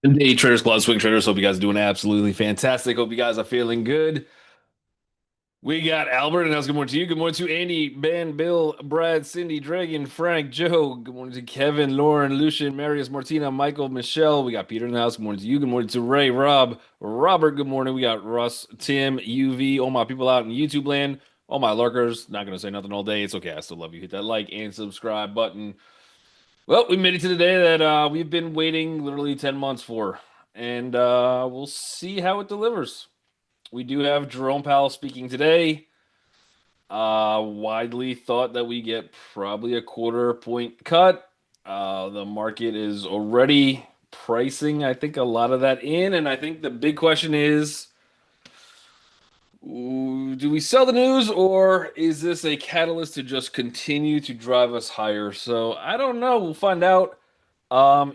And day traders, club swing traders. Hope you guys are doing absolutely fantastic. Hope you guys are feeling good. We got Albert, and how's good morning to you? Good morning to Andy, Ben, Bill, Brad, Cindy, Dragon, Frank, Joe. Good morning to Kevin, Lauren, Lucian, Marius, Martina, Michael, Michelle. We got Peter in the house. Good morning to you. Good morning to Ray, Rob, Robert. Good morning. We got Russ, Tim, UV, all my people out in YouTube land, all my lurkers. Not gonna say nothing all day. It's okay. I still love you. Hit that like and subscribe button. Well, we made it to the day that we've been waiting literally 10 months for, and we'll see how it delivers. We do have Jerome Powell speaking today. Widely thought that we get probably a quarter point cut. The market is already pricing, I think, a lot of that in, and I think the big question is, do we sell the news or is this a catalyst to just continue to drive us higher? So I don't know. We'll find out.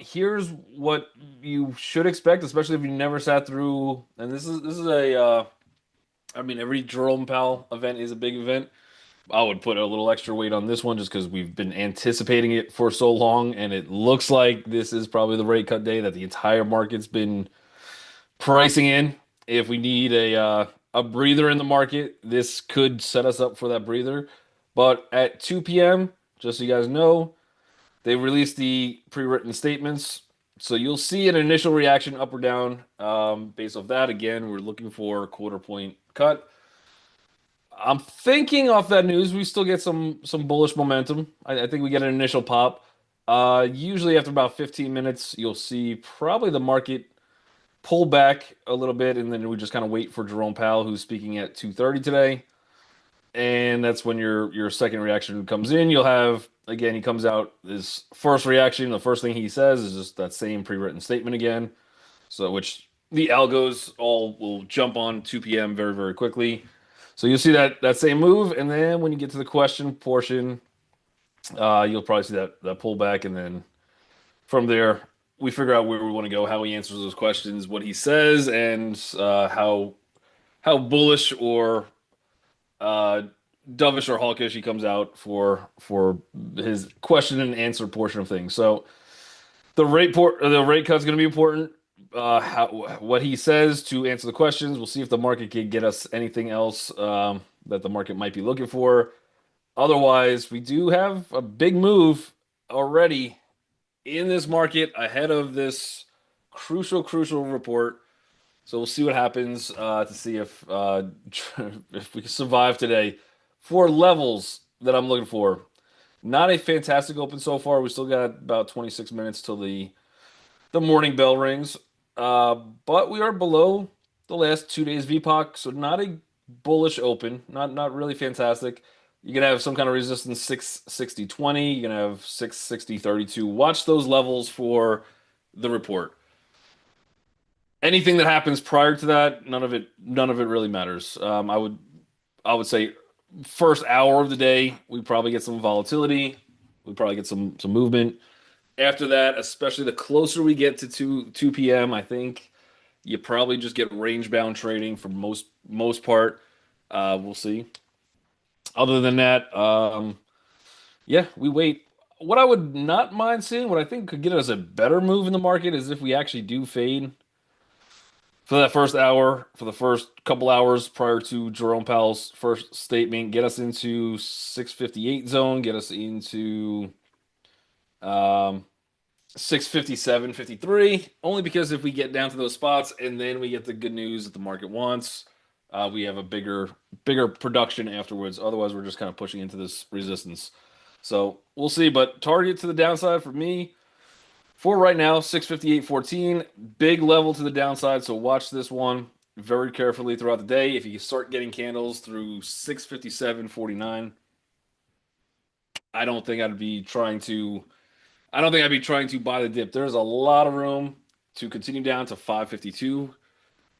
Here's what you should expect, especially if you never sat through. And this is I mean, every Jerome Powell event is a big event. I would put a little extra weight on this one just because we've been anticipating it for so long, and it looks like this is probably the rate cut day that the entire market's been pricing in. If we need a breather in the market, this could set us up for that breather. But at 2 p.m., just so you guys know. They released the pre-written statements, so you'll see an initial reaction up or down based off that. Again, we're looking for a quarter point cut. I'm thinking off that news, we still get some bullish momentum. I think we get an initial pop. Usually after about 15 minutes, you'll see probably the market pull back a little bit, and then we just kind of wait for Jerome Powell, who's speaking at 2:30 today, and that's when your second reaction comes in. You'll have again, he comes out his first reaction. The first thing he says is just that same pre-written statement again. So which the algos all will jump on 2 p.m. very quickly. So you'll see that same move, and then when you get to the question portion, you'll probably see that pullback, and then from there we figure out where we want to go, how he answers those questions, what he says, and how bullish or uh, dovish or hawkish he comes out for his question and answer portion of things. So the rate cut is going to be important. What he says to answer the questions. We'll see if the market can get us anything else that the market might be looking for. Otherwise, we do have a big move already in this market ahead of this crucial report. So we'll see what happens to see if we can survive today. For levels that I'm looking for, not a fantastic open so far. We still got about 26 minutes till the morning bell rings, but we are below the last 2 days VPOC, so not a bullish open. Not really fantastic. You can have some kind of resistance 660.20. You can have 660.32. Watch those levels for the report. Anything that happens prior to that, none of it really matters. I would say first hour of the day, we probably get some volatility. We probably get some movement. After that, especially the closer we get to 2 p.m., I think you probably just get range bound trading for most part. We'll see. Other than that, yeah, we wait. What I would not mind seeing, what I think could get us a better move in the market, is if we actually do fade for that first hour, for the first couple hours prior to Jerome Powell's first statement, get us into 658 zone, get us into um 657, 53. Only because if we get down to those spots and then we get the good news that the market wants, we have a bigger production afterwards. Otherwise, we're just kind of pushing into this resistance. So we'll see. But target to the downside for me for right now, 658.14, big level to the downside. So watch this one very carefully throughout the day. If you start getting candles through 657.49, I don't think I'd be trying to. I don't think I'd be trying to buy the dip. There's a lot of room to continue down to 552.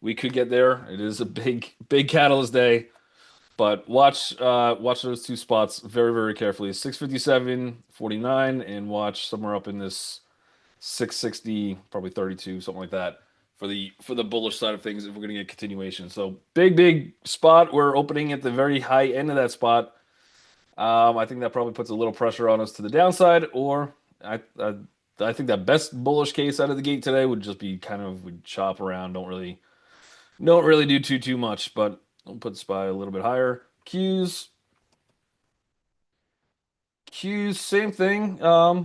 We could get there. It is a big catalyst day, but watch those two spots very carefully. 657.49 and watch somewhere up in this 660, probably 32, something like that for the bullish side of things if we're going to get continuation. So big spot. We're opening at the very high end of that spot. I think that probably puts a little pressure on us to the downside, or I think that best bullish case out of the gate today would just be kind of we chop around, don't really do too much, but I'll put SPY a little bit higher. Q's same thing. A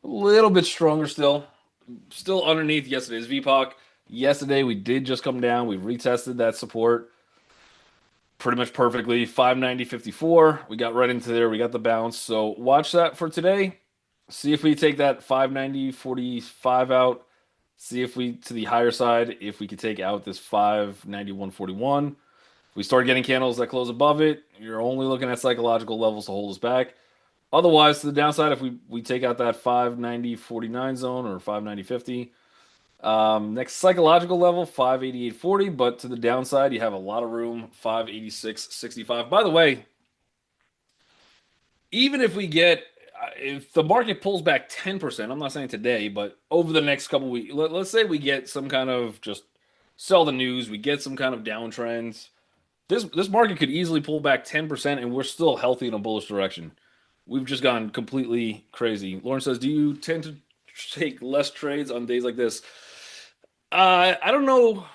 little bit stronger still underneath yesterday's VPOC. Yesterday we did just come down. We retested that support pretty much perfectly. 590.54. We got right into there. We got the bounce. So watch that for today. See if we take that 590.45 out. See if we to the higher side, if we could take out this 591.41. If we start getting candles that close above it, you're only looking at psychological levels to hold us back. Otherwise, to the downside, if we take out that 590.49 zone or 590.50, next psychological level, 588.40, but to the downside, you have a lot of room, 586.65. By the way, even if the market pulls back 10%, I'm not saying today, but over the next couple weeks, let's say we get some kind of just sell the news, we get some kind of downtrends. This market could easily pull back 10% and we're still healthy in a bullish direction. We've just gone completely crazy. Lauren says, "Do you tend to take less trades on days like this?" I don't know.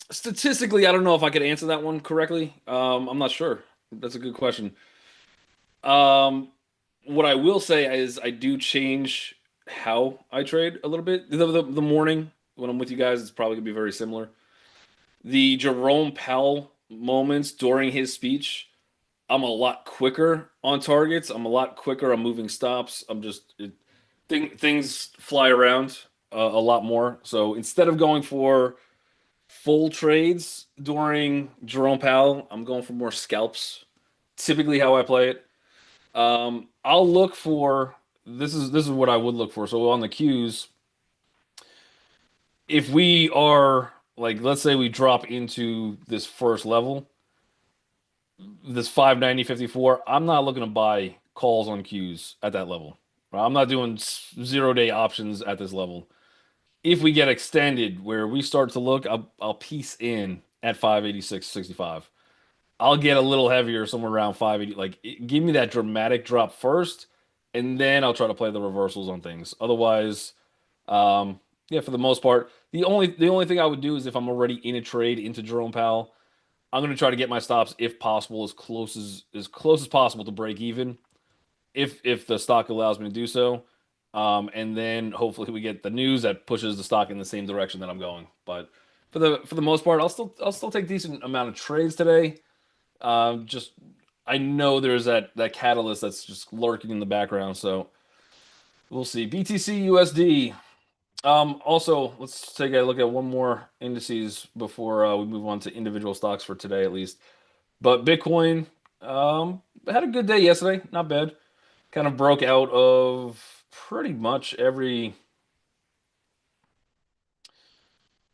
Statistically, I don't know if I could answer that one correctly. I'm not sure. That's a good question. Um, what I will say is I do change how I trade a little bit. The morning when I'm with you guys, it's probably gonna be very similar. The Jerome Powell moments during his speech, I'm a lot quicker on targets. I'm a lot quicker on moving stops. Things fly around a lot more. So instead of going for full trades during Jerome Powell, I'm going for more scalps. Typically, how I play it. I'll look for this is what I would look for. So on the Qs, if we are like, let's say we drop into this first level, this 590.54, I'm not looking to buy calls on Qs at that level. Right? I'm not doing 0 day options at this level. If we get extended where we start to look, I'll piece in at 586.65. I'll get a little heavier somewhere around 580. Like, give me that dramatic drop first, and then I'll try to play the reversals on things. Otherwise, yeah, for the most part, the only thing I would do is if I'm already in a trade into Jerome Powell, I'm going to try to get my stops if possible as close as possible to break even, if the stock allows me to do so. And then hopefully we get the news that pushes the stock in the same direction that I'm going. But for the most part, I'll still take decent amount of trades today. Just I know there's that catalyst that's just lurking in the background, so we'll see. BTC USD. Also, let's take a look at one more indices before we move on to individual stocks for today, at least. But Bitcoin had a good day yesterday, not bad. Kind of broke out of pretty much every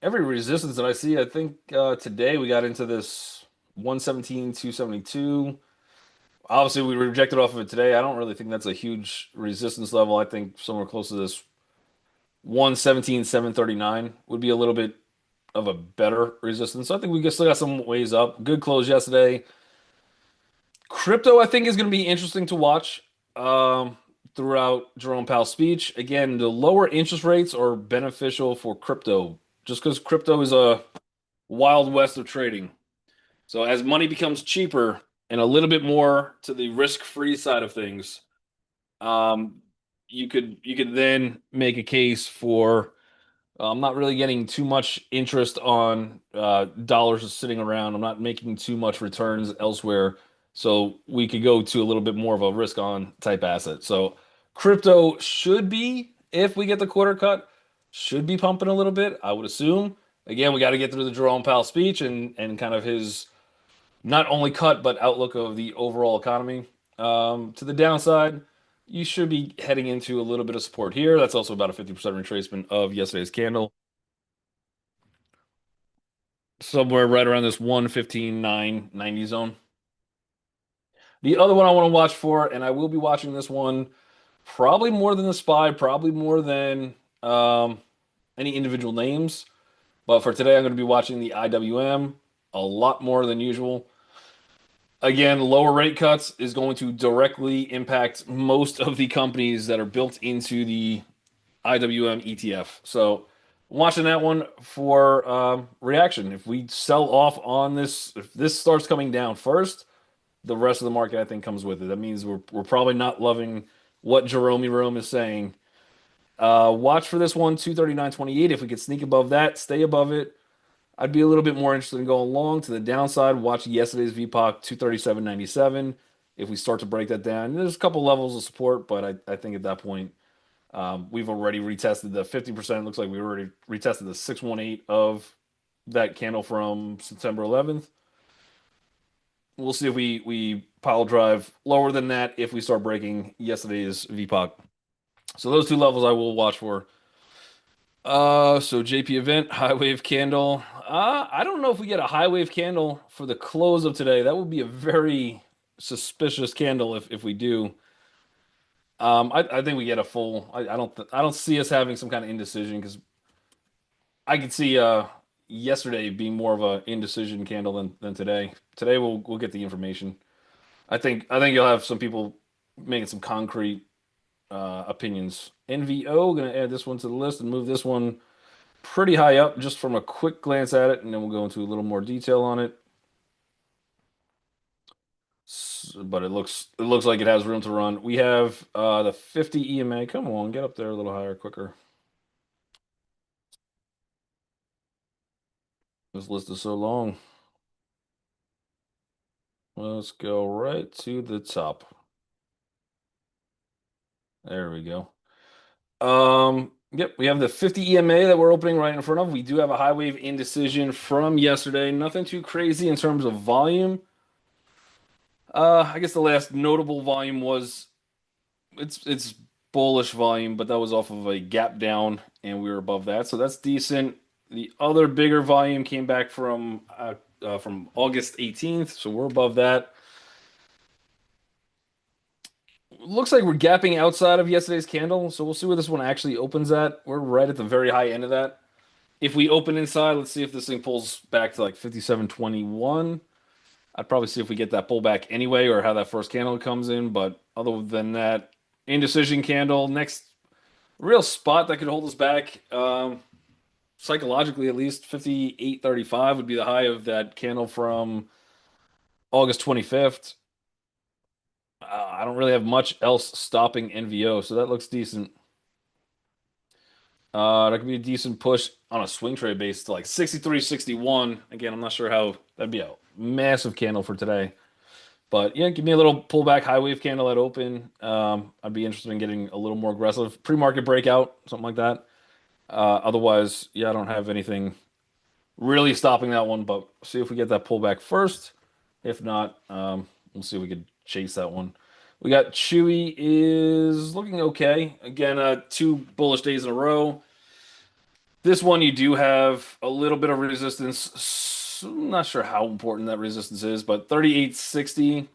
resistance that I see. I think today we got into this 117, 272. Obviously, we rejected off of it today. I don't really think that's a huge resistance level. I think somewhere close to this 117, 739 would be a little bit of a better resistance. So I think we still got some ways up. Good close yesterday. Crypto, I think, is going to be interesting to watch throughout Jerome Powell's speech. Again, the lower interest rates are beneficial for crypto just because crypto is a wild west of trading. So as money becomes cheaper and a little bit more to the risk-free side of things, um, you could then make a case for I'm not really getting too much interest on dollars just sitting around. I'm not making too much returns elsewhere. So we could go to a little bit more of a risk on type asset. So crypto should be, if we get the quarter cut, should be pumping a little bit, I would assume. Again, we got to get through the Jerome Powell speech and kind of his not only cut, but outlook of the overall economy. To the downside, you should be heading into a little bit of support here. That's also about a 50% retracement of yesterday's candle. Somewhere right around this 115.990 zone. The other one I want to watch for, and I will be watching this one probably more than the SPY, probably more than any individual names. But for today, I'm going to be watching the IWM a lot more than usual. Again, lower rate cuts is going to directly impact most of the companies that are built into the IWM ETF. So, watching that one for reaction. If we sell off on this, if this starts coming down first, the rest of the market I think comes with it. That means we're probably not loving what Jerome is saying. Watch for this one, 239.28. If we could sneak above that, stay above it. I'd be a little bit more interested in going long to the downside. Watch yesterday's VPOC 237.97. If we start to break that down, there's a couple levels of support, but I think at that point, we've already retested the 50%. It looks like we already retested the 618 of that candle from September 11th. We'll see if we pile drive lower than that if we start breaking yesterday's VPOC. So those two levels I will watch for. So JP event, high wave candle. I don't know if we get a high wave candle for the close of today. That would be a very suspicious candle if we do. I think we get a full. I don't see us having some kind of indecision because I could see yesterday being more of a indecision candle than today. Today we'll get the information. I think you'll have some people making some concrete opinions. NVO, gonna add this one to the list and move this one pretty high up just from a quick glance at it, and then we'll go into a little more detail on it. But it looks like it has room to run. We have the 50 EMA. Come on, get up there a little higher, quicker. This list is so long. Let's go right to the top. There we go. Yep, we have the 50 EMA that we're opening right in front of. We do have a high wave indecision from yesterday. Nothing too crazy in terms of volume. I guess the last notable volume was it's bullish volume, but that was off of a gap down, and we were above that, so that's decent. The other bigger volume came back from August 18th, so we're above that. Looks like we're gapping outside of yesterday's candle, so we'll see where this one actually opens at. We're right at the very high end of that. If we open inside, let's see if this thing pulls back to like 57.21. I'd probably see if we get that pullback anyway, or how that first candle comes in. But other than that, indecision candle. Next real spot that could hold us back, psychologically at least, 58.35 would be the high of that candle from August 25th. I don't really have much else stopping NVO, so that looks decent. That could be a decent push on a swing trade base to like 63.61. Again, I'm not sure how that'd be a massive candle for today. But yeah, give me a little pullback high wave candle at open. I'd be interested in getting a little more aggressive pre-market breakout, something like that. Otherwise, yeah, I don't have anything really stopping that one. But see if we get that pullback first. If not, we'll see if we could chase that one. We got Chewy is looking okay. Again, two bullish days in a row. This one you do have a little bit of resistance. I'm not sure how important that resistance is, but 38.60.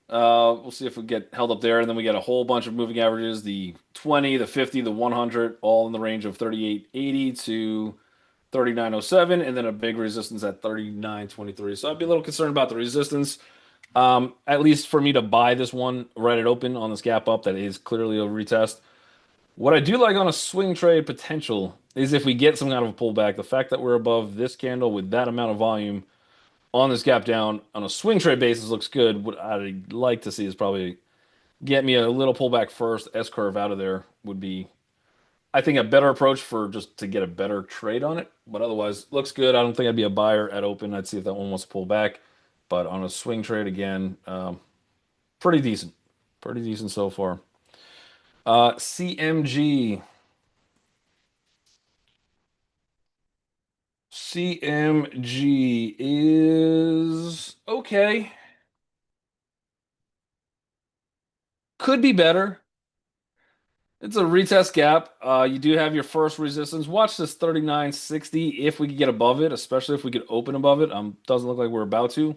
We'll see if we get held up there, and then we get a whole bunch of moving averages: the 20, the 50, the 100, all in the range of 38.80 to 39.07, and then a big resistance at 39.23. So I'd be a little concerned about the resistance. At least for me to buy this one right at open on this gap up, that is clearly a retest. What I do like on a swing trade potential is if we get some kind of a pullback. The fact that we're above this candle with that amount of volume on this gap down on a swing trade basis looks good. What I'd like to see is probably get me a little pullback first. S curve out of there would be, I think, a better approach for just to get a better trade on it. But otherwise, looks good. I don't think I'd be a buyer at open. I'd see if that one wants to pull back. But on a swing trade again, pretty decent. Pretty decent so far. CMG. CMG is okay. Could be better. It's a retest gap. You do have your first resistance. Watch this 39.60 if we could get above it, especially if we could open above it. Doesn't look like we're about to.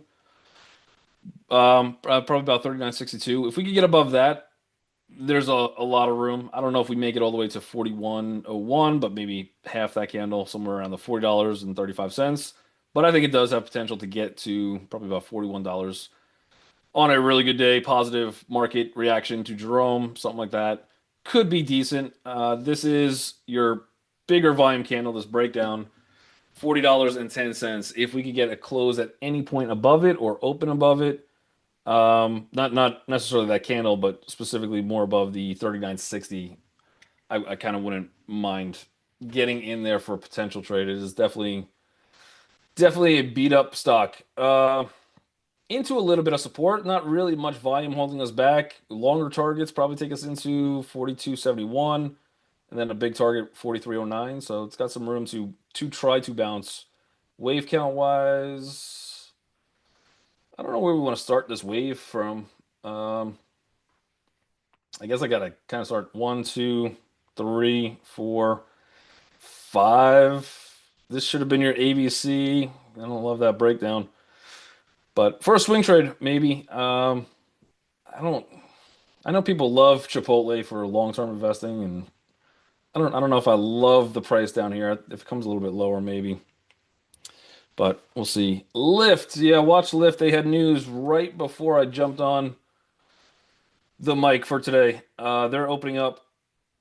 Probably about 39.62. If we could get above that, there's a lot of room. I don't know if we make it all the way to 41.01, but maybe half that candle, somewhere around the $40.35. But I think it does have potential to get to probably about $41. on a really good day, positive market reaction to Jerome, something like that, could be decent. This is your bigger volume candle, this breakdown, $40.10. If we could get a close at any point above it or open above it, not necessarily that candle, but specifically more above the 39.60, I kind of wouldn't mind getting in there for a potential trade. It is definitely a beat up stock. Into a little bit of support, not really much volume holding us back. Longer targets probably take us into 42.71 and then a big target 43.09. So it's got some room to try to bounce. Wave count wise, I don't know where we want to start this wave from. I guess I gotta kind of start one, two, three, four, five. This should have been your ABC. I don't love that breakdown. But for a swing trade, maybe. I don't. I know people love Chipotle for long-term investing, and I don't know if I love the price down here. If it comes a little bit lower, maybe. But we'll see. Lyft, yeah, watch Lyft. They had news right before I jumped on the mic for today. They're opening up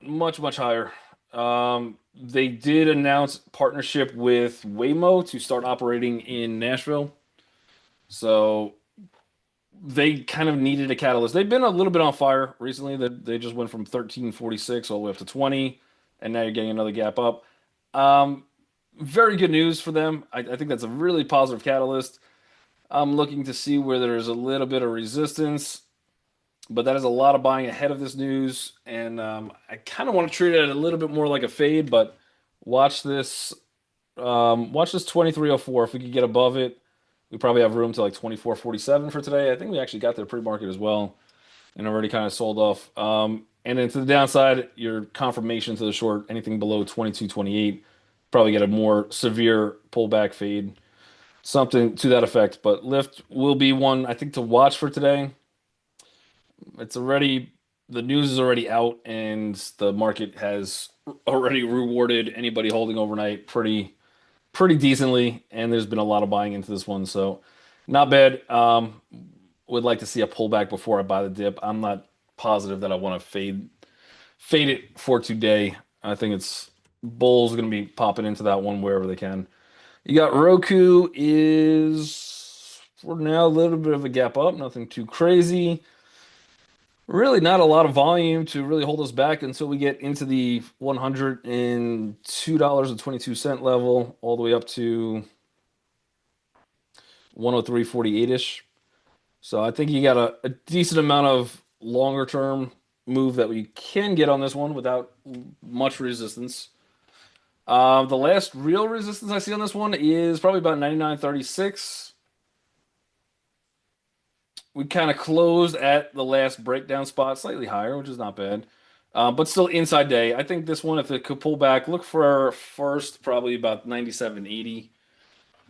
much higher. They did announce partnership with Waymo to start operating in Nashville. So they kind of needed a catalyst. They've been a little bit on fire recently. They just went from 13.46 all the way up to 20, and now you're getting another gap up. Um, Very good news for them. I think that's a really positive catalyst. I'm looking to see where there's a little bit of resistance, but that is a lot of buying ahead of this news, and I kind of want to treat it a little bit more like a fade. But watch this, watch this 23.04. If we could get above it, we probably have room to like 24.47 for today. I think we actually got there pre-market as well and already kind of sold off. And then to the downside, your confirmation to the short, anything below 22.28, probably get a more severe pullback fade, something to that effect. But Lyft will be one I think to watch for today. It's already the news is already out, and the market has already rewarded anybody holding overnight pretty decently, and there's been a lot of buying into this one, so not bad. Would like to see a pullback before I buy the dip. I'm not positive that I want to fade it for today. I think it's bulls going to be popping into that one wherever they can. You got Roku is for now a little bit of a gap up, nothing too crazy. Really not a lot of volume to really hold us back until we get into the $102.22 level, all the way up to 103.48-ish. So I think you got a decent amount of longer term move that we can get on this one without much resistance. The last real resistance I see on this one is probably about 99.36. We kind of closed at the last breakdown spot, slightly higher, which is not bad. But still inside day. I think this one, if it could pull back, look for first probably about 97.80.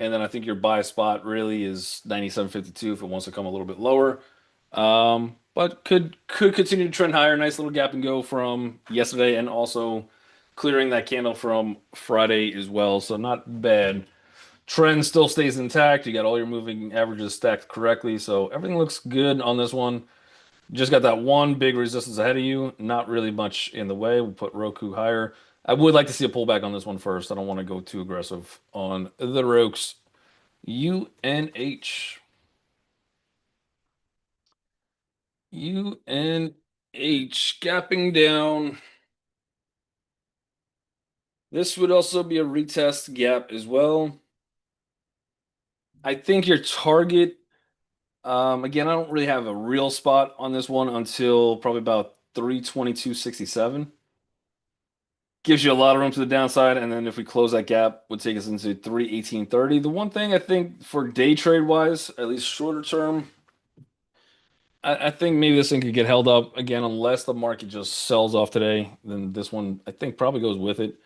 And then I think your buy spot really is 97.52 if it wants to come a little bit lower. But could continue to trend higher. Nice little gap and go from yesterday, and also clearing that candle from Friday as well. So not bad. Trend still stays intact. You got all your moving averages stacked correctly. So everything looks good on this one. Just got that one big resistance ahead of you. Not really much in the way. We'll put Roku higher. I would like to see a pullback on this one first. I don't want to go too aggressive on the Rokes. UNH. UNH gapping down. This would also be a retest gap as well. I think your target, again, I don't really have a real spot on this one until probably about 322.67. Gives you a lot of room to the downside, and then if we close that gap, would take us into 318.30. The one thing I think for day trade wise, at least shorter term, I think maybe this thing could get held up again unless the market just sells off today. Then this one I think probably goes with it.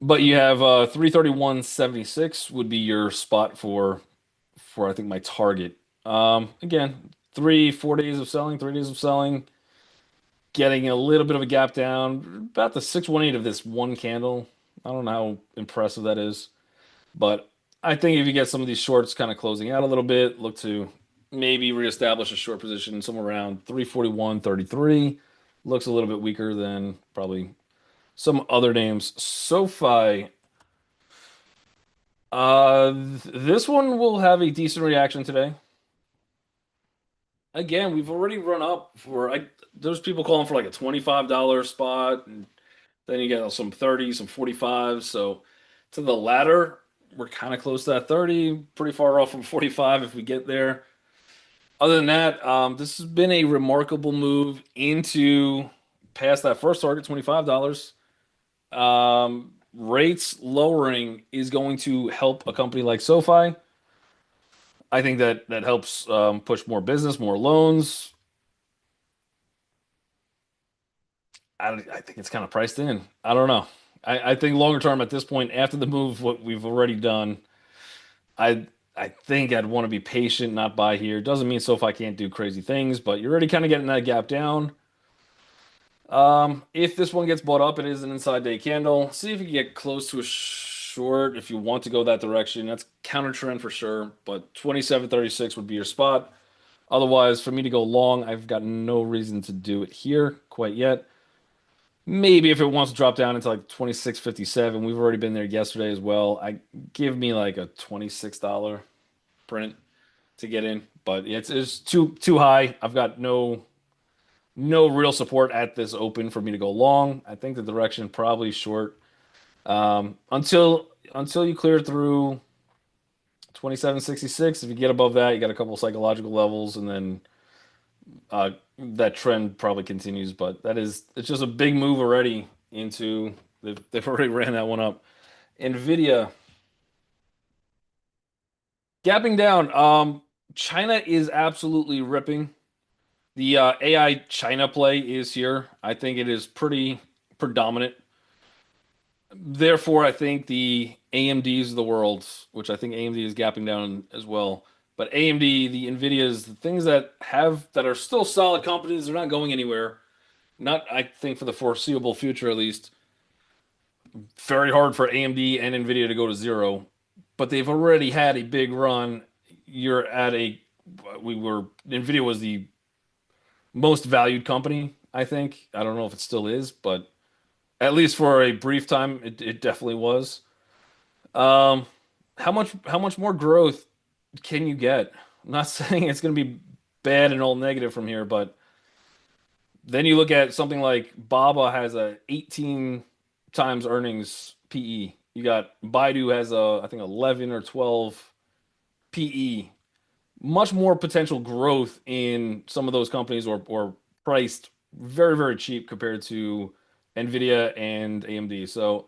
But you have 331.76 would be your spot for I think my target. Again, 4 days of selling, 3 days of selling, getting a little bit of a gap down, about the 618 of this one candle. I don't know how impressive that is, but I think if you get some of these shorts kind of closing out a little bit, look to maybe reestablish a short position somewhere around 341.33. Looks a little bit weaker than probably some other names. SoFi, this one will have a decent reaction today. Again, we've already run up for there's people calling for like a $25 spot, and then you get some 30, some 45. So to the latter, we're kind of close to that 30, pretty far off from 45 if we get there. Other than that, this has been a remarkable move into past that first target, $25. Rates lowering is going to help a company like SoFi. I think that helps push more business, more loans. I think it's kind of priced in. I don't know. I think longer term at this point, after the move, what we've already done, I I think I'd want to be patient, not buy here. Doesn't mean SoFi can't do crazy things, but you're already kind of getting that gap down. If this one gets bought up, it is an inside day candle. See if you can get close to a short if you want to go that direction. That's counter trend for sure, but 27.36 would be your spot. Otherwise, for me to go long, I've got no reason to do it here quite yet. Maybe if it wants to drop down into like 26.57, we've already been there yesterday as well. I give me like a $26 print to get in, but it's too high. I've got no real support at this open for me to go long. I think the direction probably short until you clear through 27.66. If you get above that, you got a couple of psychological levels, and then that trend probably continues. But it's just a big move already into they've already ran that one up. Nvidia gapping down. China is absolutely ripping. The AI China play is here. I think it is pretty predominant. Therefore, I think the AMDs of the world, which I think AMD is gapping down as well, but AMD, the Nvidias, the things that are still solid companies, they're not going anywhere. Not, I think, for the foreseeable future at least. Very hard for AMD and Nvidia to go to zero, but they've already had a big run. You're at a we were Nvidia was the most valued company, I think. I don't know if it still is, but at least for a brief time, it definitely was. Um, how much more growth can you get? I'm not saying it's going to be bad and all negative from here, but then you look at something like Baba has a 18 times earnings PE. You got Baidu has a I think 11 or 12 PE. Much more potential growth in some of those companies or priced very, very cheap compared to Nvidia and AMD. So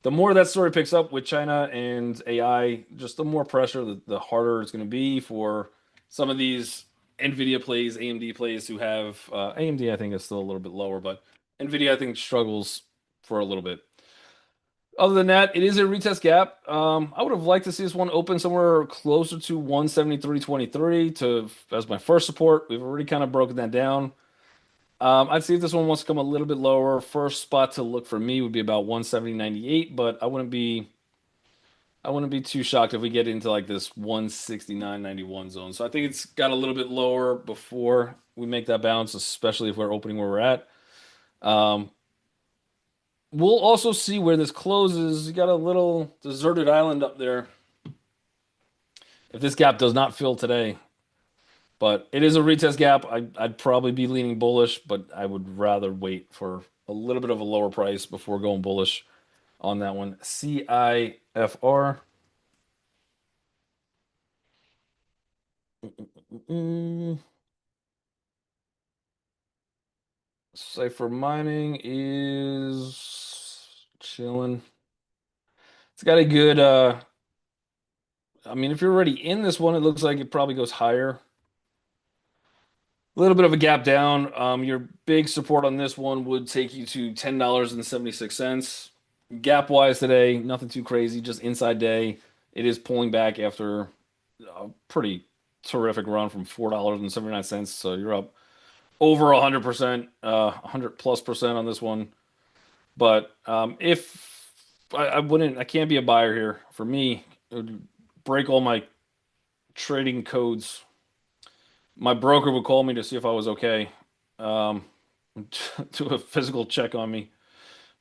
the more that story picks up with China and AI, just the more pressure, the harder it's going to be for some of these Nvidia plays, AMD plays who have AMD, I think is still a little bit lower, but Nvidia, I think, struggles for a little bit. Other than that, it is a retest gap. I would have liked to see this one open somewhere closer to 173.23 to as my first support. We've already kind of broken that down. I'd see if this one wants to come a little bit lower. First spot to look for me would be about 170.98, but I wouldn't be too shocked if we get into like this 169.91 zone. So I think it's got a little bit lower before we make that bounce, especially if we're opening where we're at. Um, we'll also see where this closes. You got a little deserted island up there. If this gap does not fill today, but it is a retest gap, I'd probably be leaning bullish, but I would rather wait for a little bit of a lower price before going bullish on that one. CIFR. Mm, Cipher Mining is chilling. It's got a good I mean, if you're already in this one, it looks like it probably goes higher. A little bit of a gap down. Your big support on this one would take you to $10.76. Gap wise today, nothing too crazy, just inside day. It is pulling back after a pretty terrific run from $4.79. So you're up over 100%, 100 plus percent on this one. But if I wouldn't, I can't be a buyer here. For me, it would break all my trading codes. My broker would call me to see if I was okay, um, do a physical check on me.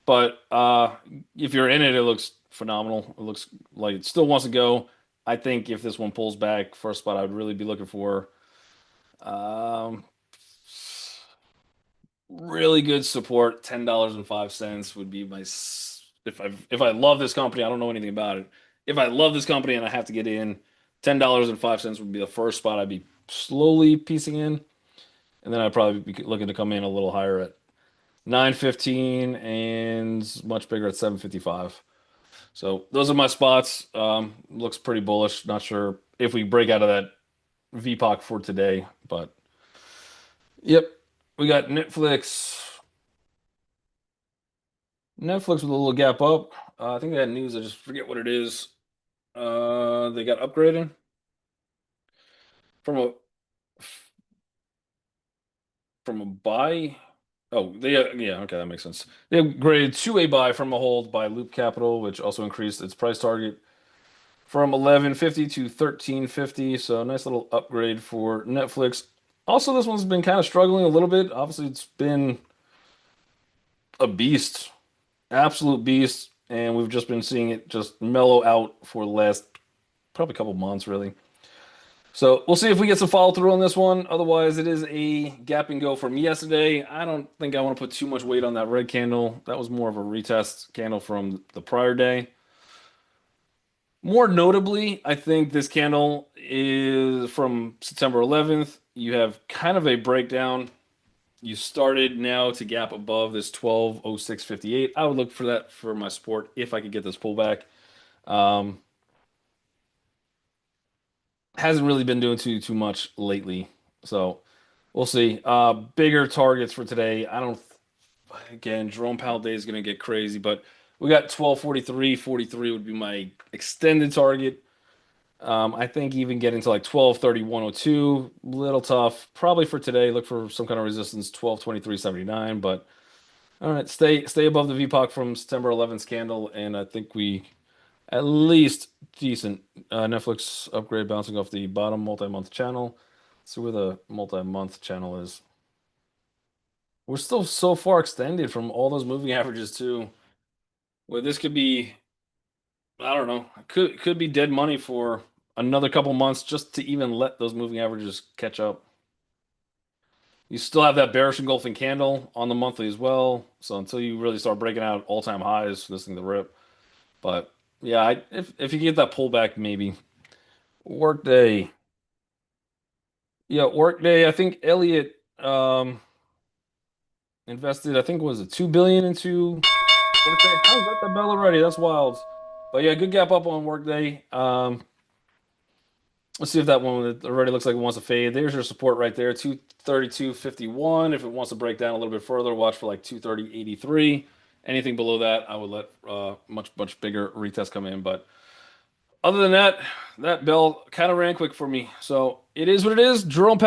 But if you're in it, it looks phenomenal. It looks like it still wants to go. I think if this one pulls back, first spot I would really be looking for um, really good support. $10.05 would be if I love this company. I don't know anything about it. If I love this company and I have to get in, $10.05 would be the first spot I'd be slowly piecing in, and then I'd probably be looking to come in a little higher at 9.15 and much bigger at 7.55. So those are my spots. Looks pretty bullish. Not sure if we break out of that VPOC for today, but yep. We got Netflix. Netflix with a little gap up. I think they had news. I just forget what it is. They got upgraded from a buy. Oh, yeah, okay, that makes sense. They upgraded to a buy from a hold by Loop Capital, which also increased its price target from 11.50 to 13.50. So nice little upgrade for Netflix. Also, this one's been kind of struggling a little bit. Obviously, it's been a beast, absolute beast, and we've just been seeing it just mellow out for the last probably couple months, really. So we'll see if we get some follow through on this one. Otherwise, it is a gap and go from yesterday. I don't think I want to put too much weight on that red candle. That was more of a retest candle from the prior day. More notably, I think this candle is from September 11th. You have kind of a breakdown. You started now to gap above this 1206.58. I would look for that for my support if I could get this pullback. Um, hasn't really been doing too much lately, so we'll see. Bigger targets for today. I don't. Again, Jerome Powell day is going to get crazy, but we got 1243. 43 would be my extended target. I think even getting to like 1231.02, little tough. Probably for today, look for some kind of resistance, 1223.79. But all right, stay above the VPOC from September 11th candle, and I think we at least decent. Netflix upgrade bouncing off the bottom multi-month channel. Let's see where the multi-month channel is. We're still so far extended from all those moving averages too. Where this could be, I don't know, could be dead money for another couple months just to even let those moving averages catch up. You still have that bearish engulfing candle on the monthly as well. So until you really start breaking out all-time highs, this thing the rip. But yeah, if you get that pullback, maybe. Workday. Yeah, Workday. I think Elliott invested, I think was it 2 billion into Workday. How's that the bell already? That's wild. But yeah, good gap up on Workday. Let's see if that one already looks like it wants to fade. There's your support right there, 232.51. If it wants to break down a little bit further, watch for like 230.83. Anything below that, I would let much bigger retest come in. But other than that, that bell kind of ran quick for me. So it is what it is. Jerome Powell